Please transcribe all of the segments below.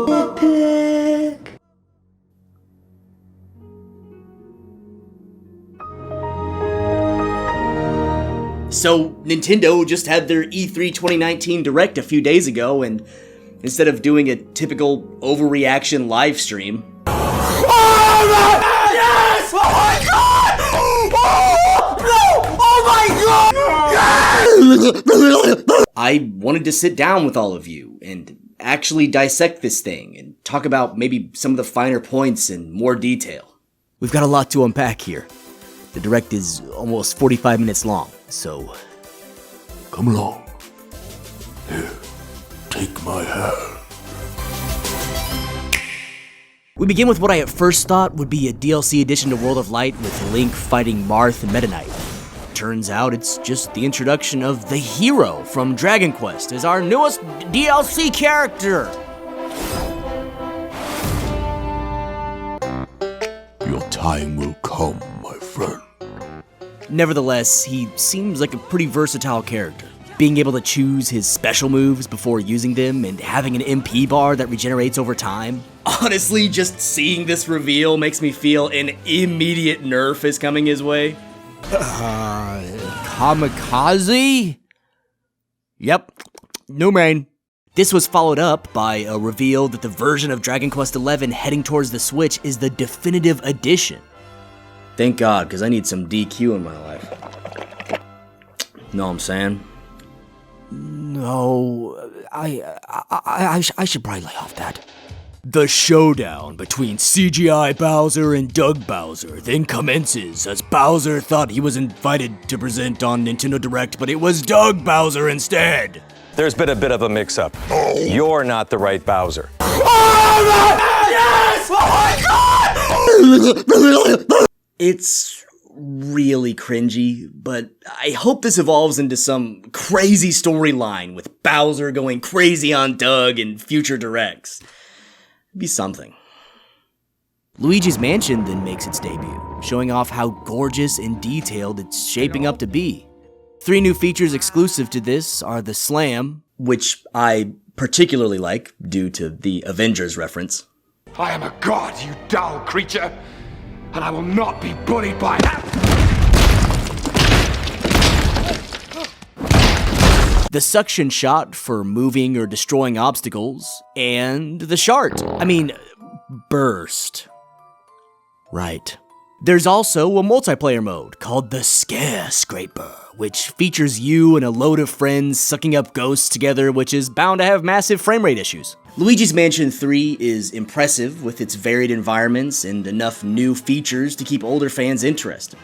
Nitpick. So, Nintendo just had their E3 2019 Direct a few days ago, and instead of doing a typical overreaction live stream... Yes! Oh my god! Oh no! Oh my god! I wanted to sit down with all of you and actually dissect this thing and talk about maybe some of the finer points in more detail. We've got a lot to unpack here. The Direct is almost 45 minutes long, so... Come along. Here, take my hand. We begin with what I at first thought would be a DLC addition to World of Light with Link fighting Marth and Meta Knight. Turns out it's just the introduction of the hero from Dragon Quest as our newest DLC character. Your time will come, my friend. Nevertheless, he seems like a pretty versatile character. Being able to choose his special moves before using them and having an MP bar that regenerates over time. Honestly, just seeing this reveal makes me feel an immediate nerf is coming his way. Kamikaze? Yep, new main. This was followed up by a reveal that the version of Dragon Quest XI heading towards the Switch is the definitive edition. Thank God, because I need some DQ in my life. Know what I'm saying? No, I should probably lay off that. The showdown between CGI Bowser and Doug Bowser then commences as Bowser thought he was invited to present on Nintendo Direct, but it was Doug Bowser instead. There's been a bit of a mix-up. You're not the right Bowser. Yes! Oh my God! It's really cringy, but I hope this evolves into some crazy storyline with Bowser going crazy on Doug in future Directs. It'd be something. Luigis Mansion then makes its debut, showing off how gorgeous and detailed it's shaping up to be. 3 new features exclusive to this are the Slam, which I particularly like due to the Avengers reference. I am a god, you dull creature, and I will not be bullied by that. The suction shot for moving or destroying obstacles, and the burst. Right. There's also a multiplayer mode called the Scare Scraper, which features you and a load of friends sucking up ghosts together, which is bound to have massive frame rate issues. Luigi's Mansion 3 is impressive with its varied environments and enough new features to keep older fans interested.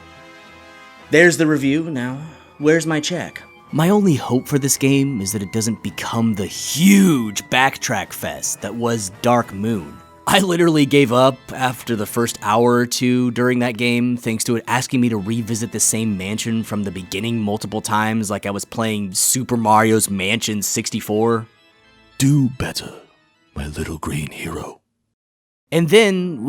There's the review. Now, where's my check? My only hope for this game is that it doesn't become the huge backtrack fest that was Dark Moon. I literally gave up after the first hour or two during that game, thanks to it asking me to revisit the same mansion from the beginning multiple times like I was playing Super Mario's Mansion 64. Do better, my little green hero. And then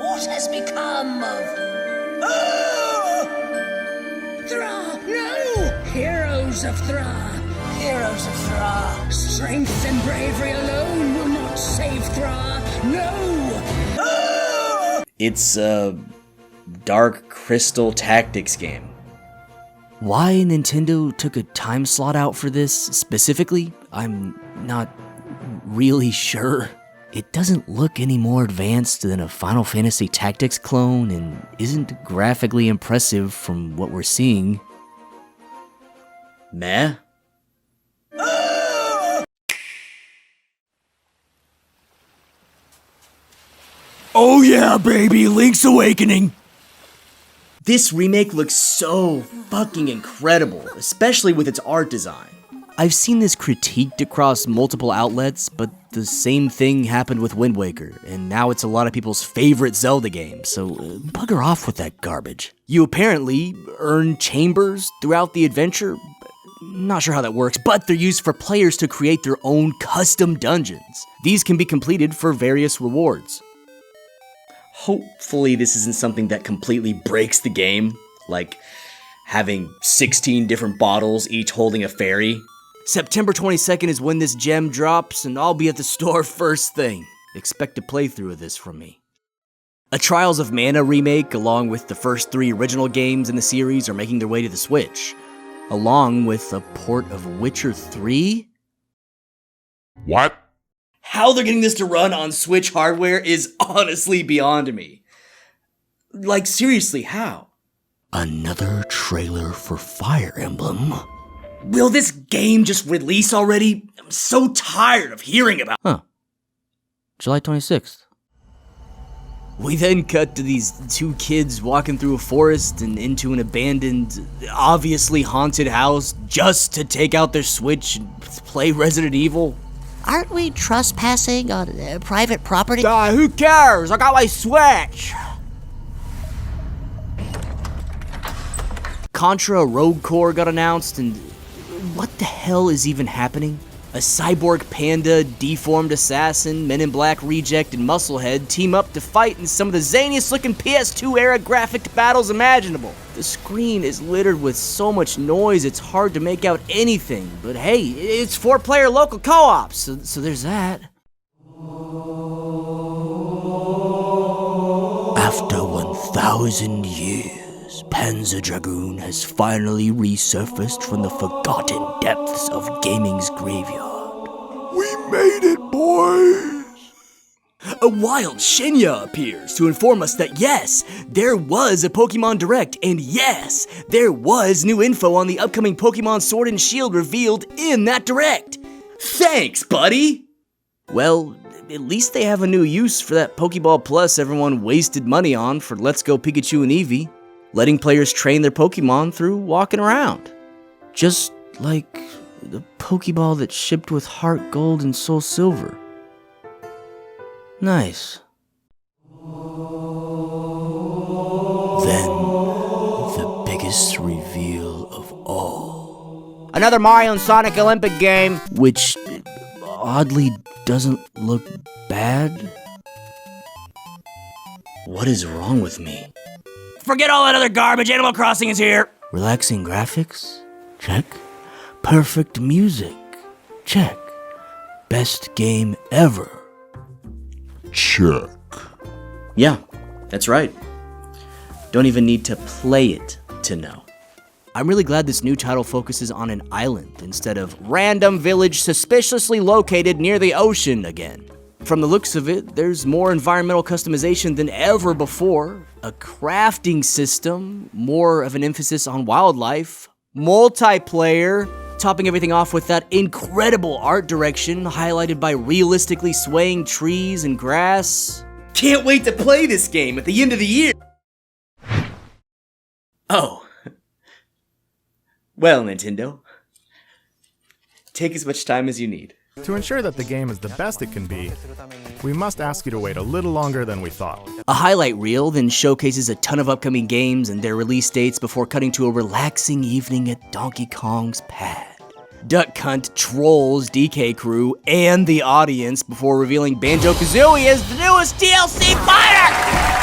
What has become of... Thra! No! Heroes of Thra! Heroes of Thra! Strength and bravery alone will not save Thra! No! It's a Dark Crystal Tactics game. Why Nintendo took a time slot out for this specifically, I'm not really sure. It doesn't look any more advanced than a Final Fantasy Tactics clone and isn't graphically impressive from what we're seeing. Meh? Oh yeah, baby, Link's Awakening! This remake looks so fucking incredible, especially with its art design. I've seen this critiqued across multiple outlets, but the same thing happened with Wind Waker, and now it's a lot of people's favorite Zelda game, so bugger off with that garbage. You apparently earn chambers throughout the adventure. Not sure how that works, but they're used for players to create their own custom dungeons. These can be completed for various rewards. Hopefully this isn't something that completely breaks the game, like having 16 different bottles each holding a fairy. September 22nd is when this gem drops, and I'll be at the store first thing. Expect a playthrough of this from me. A Trials of Mana remake, along with the first 3 original games in the series, are making their way to the Switch, along with a port of Witcher 3? What? How they're getting this to run on Switch hardware is honestly beyond me. Like, seriously, how? Another trailer for Fire Emblem? Will this game just release already? I'm so tired of hearing about it. July 26th. We then cut to these 2 kids walking through a forest and into an abandoned, obviously haunted house just to take out their Switch and play Resident Evil. Aren't we trespassing on private property? Who cares? I got my Switch! Contra Rogue Core got announced, and what the hell is even happening? A cyborg panda, deformed assassin, Men in Black reject, and Musclehead team up to fight in some of the zaniest looking PS2 era graphic battles imaginable. The screen is littered with so much noise it's hard to make out anything, but hey, it's 4-player local co-op, so there's that. After 1,000 years, Panzer Dragoon has finally resurfaced from the forgotten depths of gaming's graveyard. We made it, boys! A wild Shinya appears to inform us that yes, there was a Pokemon Direct, and yes, there was new info on the upcoming Pokemon Sword and Shield revealed in that Direct. Thanks, buddy! Well, at least they have a new use for that Pokeball Plus everyone wasted money on for Let's Go Pikachu and Eevee, letting players train their Pokemon through walking around. Just like the Pokeball that shipped with Heart Gold and Soul Silver. Nice. Then, the biggest reveal of all. Another Mario and Sonic Olympic game, which oddly doesn't look bad. What is wrong with me? Forget all that other garbage, Animal Crossing is here! Relaxing graphics? Check. Perfect music? Check. Best game ever? Check. Yeah, that's right. Don't even need to play it to know. I'm really glad this new title focuses on an island instead of random village suspiciously located near the ocean again. From the looks of it, there's more environmental customization than ever before, a crafting system, more of an emphasis on wildlife, multiplayer, topping everything off with that incredible art direction highlighted by realistically swaying trees and grass. Can't wait to play this game at the end of the year! Oh. Well, Nintendo. Take as much time as you need. To ensure that the game is the best it can be, we must ask you to wait a little longer than we thought. A highlight reel then showcases a ton of upcoming games and their release dates before cutting to a relaxing evening at Donkey Kong's pad. Duck Cunt trolls DK Crew and the audience before revealing Banjo Kazooie as the newest DLC fighter!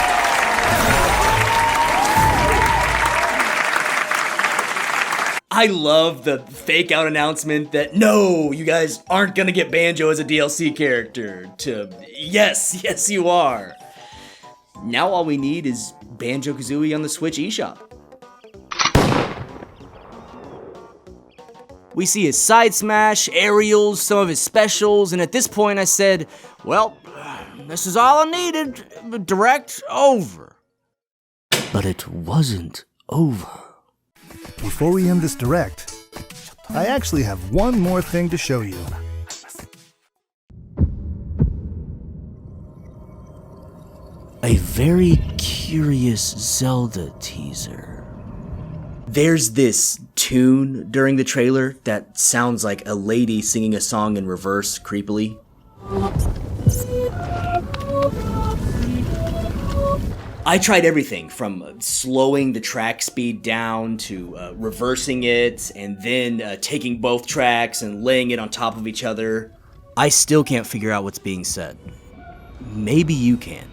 I love the fake out announcement that no, you guys aren't gonna get Banjo as a DLC character, to yes you are. Now all we need is Banjo Kazooie on the Switch eShop. We see his side smash, aerials, some of his specials, and at this point I said, well, this is all I needed, direct over. But it wasn't over. Before we end this direct, I actually have one more thing to show you. A very curious Zelda teaser. There's this tune during the trailer that sounds like a lady singing a song in reverse creepily. I tried everything from slowing the track speed down to reversing it and then taking both tracks and laying it on top of each other. I still can't figure out what's being said. Maybe you can.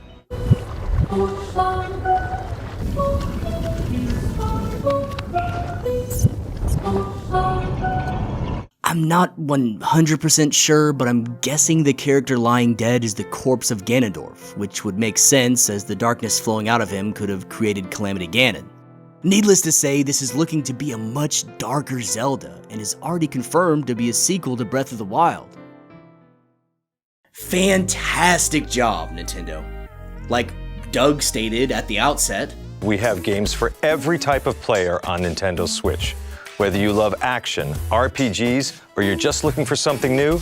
I'm not 100% sure, but I'm guessing the character lying dead is the corpse of Ganondorf, which would make sense as the darkness flowing out of him could have created Calamity Ganon. Needless to say, this is looking to be a much darker Zelda, and is already confirmed to be a sequel to Breath of the Wild. Fantastic job, Nintendo. Like Doug stated at the outset, We have games for every type of player on Nintendo Switch. Whether you love action, RPGs, or you're just looking for something new,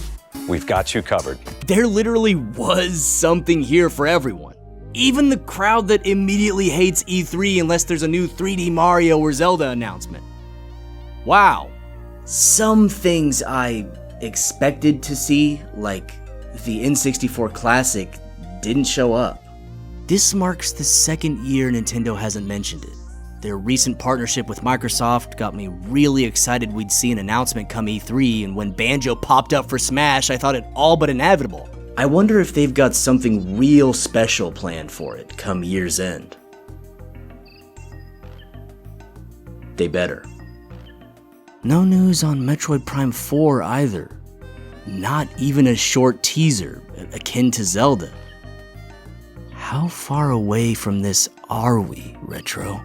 we've got you covered. there literally was something here for everyone. Even the crowd that immediately hates E3 unless there's a new 3D Mario or Zelda announcement. Wow. Some things I expected to see, like the N64 Classic, didn't show up. This marks the second year Nintendo hasn't mentioned it. Their recent partnership with Microsoft got me really excited we'd see an announcement come E3, and when Banjo popped up for Smash, I thought it all but inevitable. I wonder if they've got something real special planned for it come year's end. They better. No news on Metroid Prime 4 either. Not even a short teaser, akin to Zelda. How far away from this are we, Retro?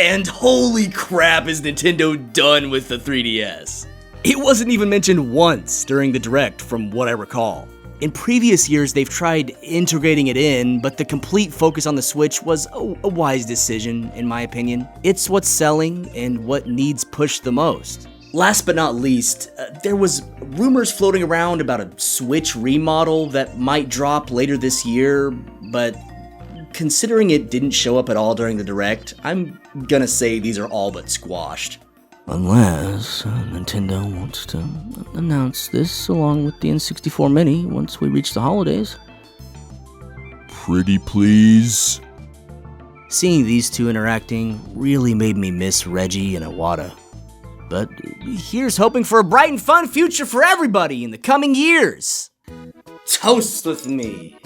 And holy crap, is Nintendo done with the 3DS! It wasn't even mentioned once during the Direct, from what I recall. In previous years, they've tried integrating it in, but the complete focus on the Switch was a wise decision, in my opinion. It's what's selling and what needs pushed the most. Last but not least, there was rumors floating around about a Switch remodel that might drop later this year, but considering it didn't show up at all during the Direct, I'm gonna say these are all but squashed. Unless Nintendo wants to announce this along with the N64 Mini once we reach the holidays. Pretty please. Seeing these two interacting really made me miss Reggie and Iwata. But here's hoping for a bright and fun future for everybody in the coming years. Toast with me.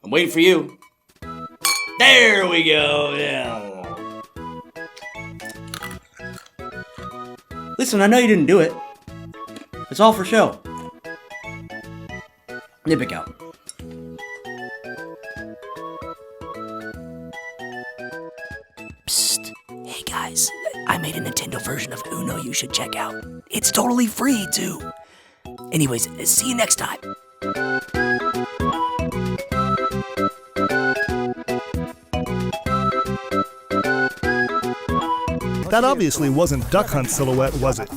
I'm waiting for you. There we go. Yeah. Listen, I know you didn't do it. It's all for show. Nitpick out. Psst. Hey guys, I made a Nintendo version of Uno you should check out. It's totally free too. Anyways, see you next time. That obviously wasn't Duck Hunt Silhouette, was it?